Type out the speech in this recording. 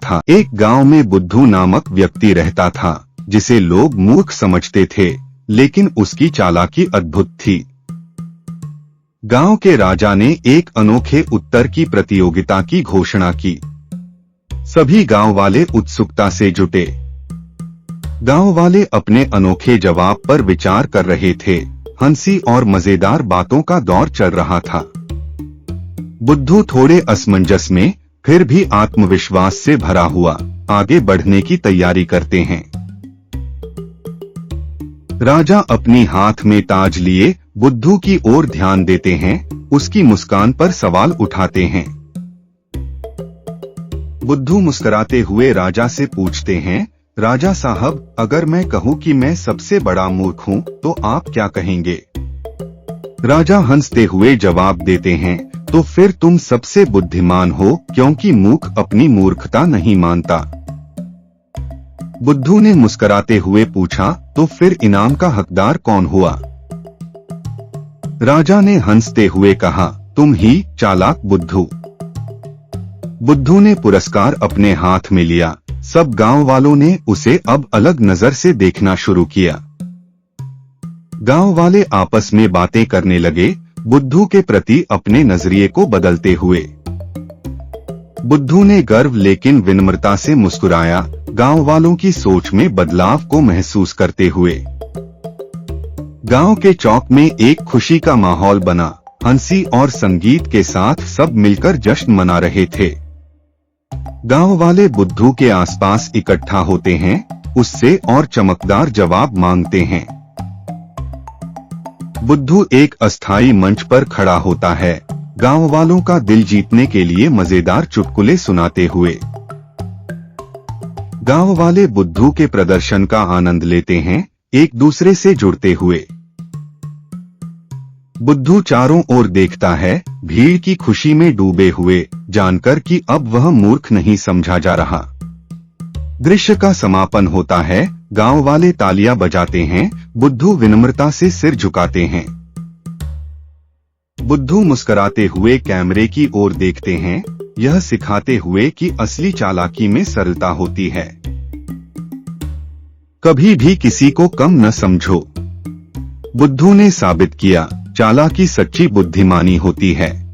था। एक गांव में बुद्धू नामक व्यक्ति रहता था, जिसे लोग मूर्ख समझते थे, लेकिन उसकी चालाकी अद्भुत थी। गांव के राजा ने एक अनोखे उत्तर की प्रतियोगिता की घोषणा की। सभी गांव वाले उत्सुकता से जुटे। गांव वाले अपने अनोखे जवाब पर विचार कर रहे थे। हंसी और मजेदार बातों का दौर चल रहा था। बुद्धू थोड़े असमंजस में, फिर भी आत्मविश्वास से भरा हुआ, आगे बढ़ने की तैयारी करते हैं। राजा अपनी हाथ में ताज लिए बुद्धू की ओर ध्यान देते हैं। उसकी मुस्कान पर सवाल उठाते हैं। बुद्धू मुस्कुराते हुए राजा से पूछते हैं, राजा साहब, अगर मैं कहूँ कि मैं सबसे बड़ा मूर्ख हूँ, तो आप क्या कहेंगे? राजा हंसते हुए जवाब देते हैं, तो फिर तुम सबसे बुद्धिमान हो, क्योंकि मूर्ख अपनी मूर्खता नहीं मानता। बुद्धू ने मुस्कुराते हुए पूछा, तो फिर इनाम का हकदार कौन हुआ? राजा ने हंसते हुए कहा, तुम ही, चालाक बुद्धू। बुद्धू ने पुरस्कार अपने हाथ में लिया। सब गांव वालों ने उसे अब अलग नजर से देखना शुरू किया। गांव वाले आपस में बातें करने लगे, बुद्धू के प्रति अपने नजरिए को बदलते हुए। बुद्धू ने गर्व लेकिन विनम्रता से मुस्कुराया, गांव वालों की सोच में बदलाव को महसूस करते हुए। गांव के चौक में एक खुशी का माहौल बना। हंसी और संगीत के साथ सब मिलकर जश्न मना रहे थे। गांव वाले बुद्धू के आसपास इकट्ठा होते हैं, उससे और चमकदार जवाब मांगते हैं। बुद्धू एक अस्थायी मंच पर खड़ा होता है, गांव वालों का दिल जीतने के लिए मजेदार चुटकुले सुनाते हुए। गांव वाले बुद्धू के प्रदर्शन का आनंद लेते हैं, एक दूसरे से जुड़ते हुए। बुद्धू चारों ओर देखता है, भीड़ की खुशी में डूबे हुए, जानकर कि अब वह मूर्ख नहीं समझा जा रहा। दृश्य का समापन होता है, गांव वाले तालियां बजाते हैं, बुद्धू विनम्रता से सिर झुकाते हैं। बुद्धू मुस्कुराते हुए कैमरे की ओर देखते हैं, यह सिखाते हुए कि असली चालाकी में सरलता होती है। कभी भी किसी को कम न समझो। बुद्धू ने साबित किया, चालाकी सच्ची बुद्धिमानी होती है।